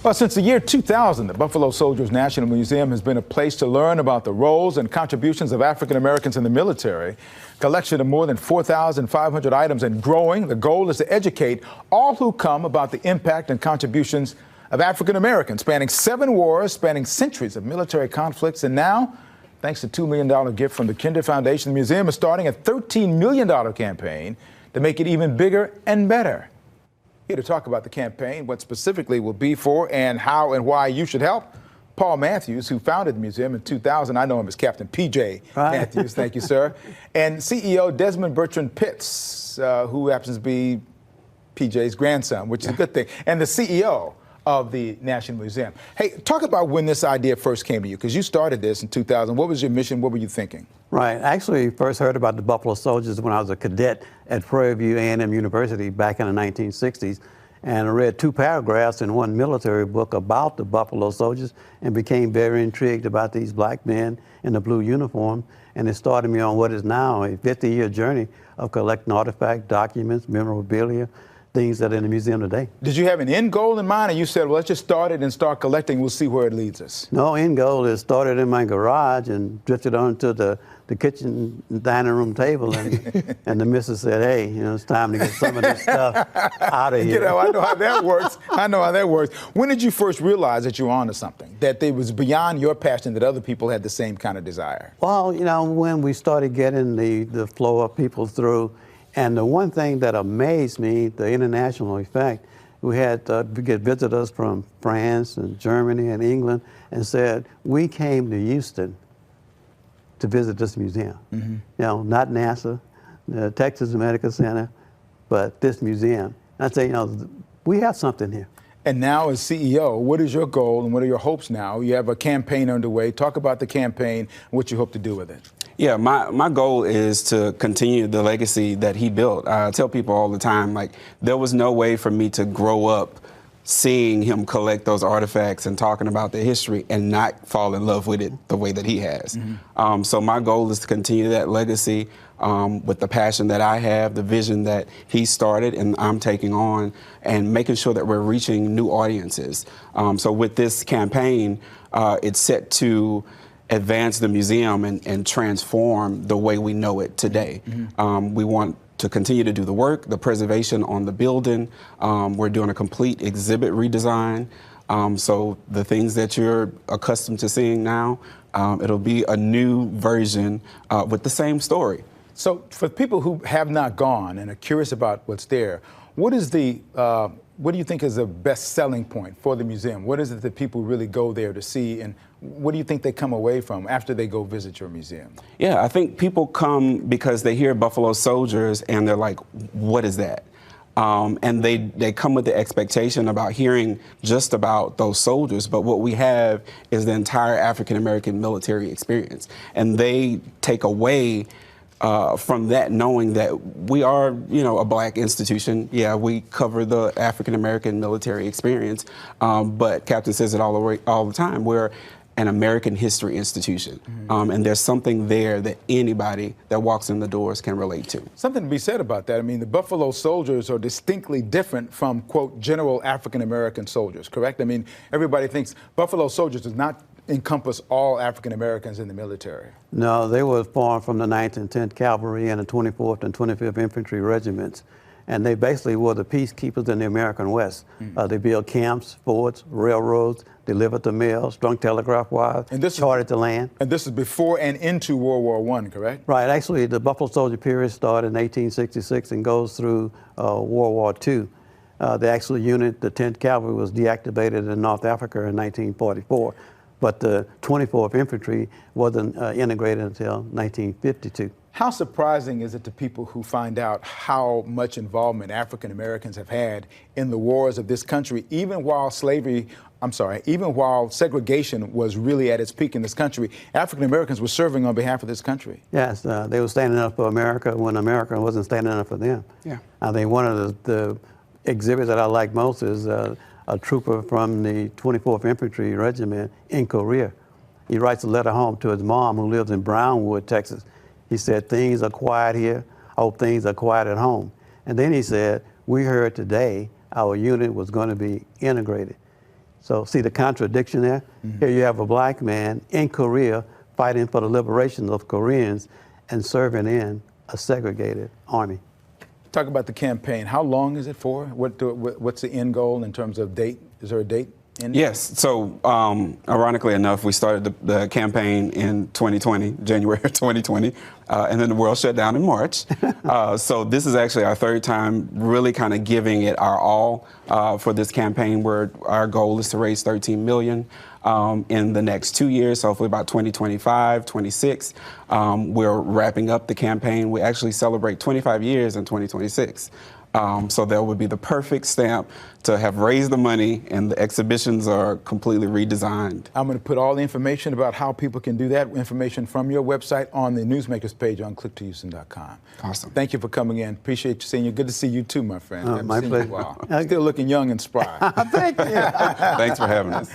Well, since the year 2000, the Buffalo Soldiers National Museum has been a place to learn about the roles and contributions of African Americans in the military. Collection of more than 4,500 items and growing. The goal is to educate all who come about the impact and contributions of African Americans, spanning 7 wars, spanning centuries of military conflicts. And now, thanks to a $2 million gift from the Kinder Foundation, the museum is starting a $13 million campaign to make it even bigger and better. Here to talk about the campaign, what specifically will be for, and how and why you should help, Paul Matthews, who founded the museum in 2000. I know him as Captain P.J. Matthews. Thank you, sir. And CEO Desmond Bertrand Pitts, who happens to be P.J.'s grandson, which is a good thing, and the CEO of the National Museum. Hey, talk about when this idea first came to you, because you started this in 2000. What was your mission? What were you thinking? Right. I actually first heard about the Buffalo Soldiers when I was a cadet at Prairie View A&M University back in the 1960s. And I read 2 paragraphs in one military book about the Buffalo Soldiers and became very intrigued about these black men in the blue uniform. And it started me on what is now a 50-year journey of collecting artifacts, documents, memorabilia, things that are in the museum today. Did you have an end goal in mind, or you said, well, let's just start it and start collecting, we'll see where it leads us? No, end goal is started in my garage and drifted onto the kitchen dining room table, and and the missus said, hey, you know, it's time to get some of this stuff out of here. You know, I know how that works. I know how that works. When did you first realize that you were onto something, that it was beyond your passion, that other people had the same kind of desire? Well, you know, when we started getting the flow of people through, and the one thing that amazed me, the international effect, we had get visitors from France and Germany and England and said, we came to Houston to visit this museum. Mm-hmm. You know, not NASA, the Texas Medical Center, but this museum. And I say, you know, we have something here. And now as CEO, what is your goal and what are your hopes now? You have a campaign underway. Talk about the campaign and what you hope to do with it. Yeah, my goal is to continue the legacy that he built. I tell people all the time, like, there was no way for me to grow up seeing him collect those artifacts and talking about the history and not fall in love with it the way that he has. Mm-hmm. So my goal is to continue that legacy with the passion that I have, the vision that he started and I'm taking on, and making sure that we're reaching new audiences. So with this campaign, it's set to advance the museum and transform the way we know it today. Mm-hmm. We want to continue to do the work, the preservation on the building. We're doing a complete exhibit redesign. So the things that you're accustomed to seeing now, it'll be a new version with the same story. So for people who have not gone and are curious about what's there, what is what do you think is the best selling point for the museum? What is it that people really go there to see, and what do you think they come away from after they go visit your museum? Yeah, I think people come because they hear Buffalo Soldiers and they're like, what is that? And they come with the expectation about hearing just about those soldiers, but what we have is the entire African-American military experience. And they take away from that knowing that we are, you know, a black institution. Yeah, we cover the African-American military experience, but Captain says it all the time, we're an American history institution. Mm-hmm. And there's something there that anybody that walks in the doors can relate to. Something to be said about that. I mean, the Buffalo Soldiers are distinctly different from, quote, general African-American soldiers, correct? I mean, everybody thinks Buffalo Soldiers does not encompass all African Americans in the military. No, they were formed from the 9th and 10th Cavalry and the 24th and 25th Infantry Regiments. And they basically were the peacekeepers in the American West. They built camps, forts, railroads, delivered the mail, strung telegraph wires, charted the land. And this is before and into World War I, correct? Right. Actually, the Buffalo Soldier period started in 1866 and goes through World War II. The actual unit, the 10th Cavalry, was deactivated in North Africa in 1944. But the 24th Infantry wasn't integrated until 1952. How surprising is it to people who find out how much involvement African Americans have had in the wars of this country, even while segregation was really at its peak in this country? African Americans were serving on behalf of this country. Yes, they were standing up for America when America wasn't standing up for them. Yeah. I think one of the exhibits that I like most is a trooper from the 24th Infantry Regiment in Korea. He writes a letter home to his mom, who lives in Brownwood, Texas. He said, things are quiet here. I hope things are quiet at home. And then he said, we heard today our unit was going to be integrated. So see the contradiction there? Here you have a black man in Korea fighting for the liberation of Koreans and serving in a segregated army. Talk about the campaign. How long is it for? What's the end goal in terms of date? Is there a date? Yes. So, ironically enough, we started the campaign in 2020, January 2020, and then the world shut down in March. So this is actually our third time really kind of giving it our all for this campaign, where our goal is to raise $13 million in the next 2 years, so hopefully about 2025, 26. We're wrapping up the campaign. We actually celebrate 25 years in 2026. So that would be the perfect stamp to have raised the money, and the exhibitions are completely redesigned. I'm going to put all the information about how people can do that, information from your website, on the Newsmakers page on click2houston.com. Awesome. Thank you for coming in. Appreciate you seeing you. Good to see you too, my friend. My pleasure. Still looking young and spry. Thank you. Thanks for having us.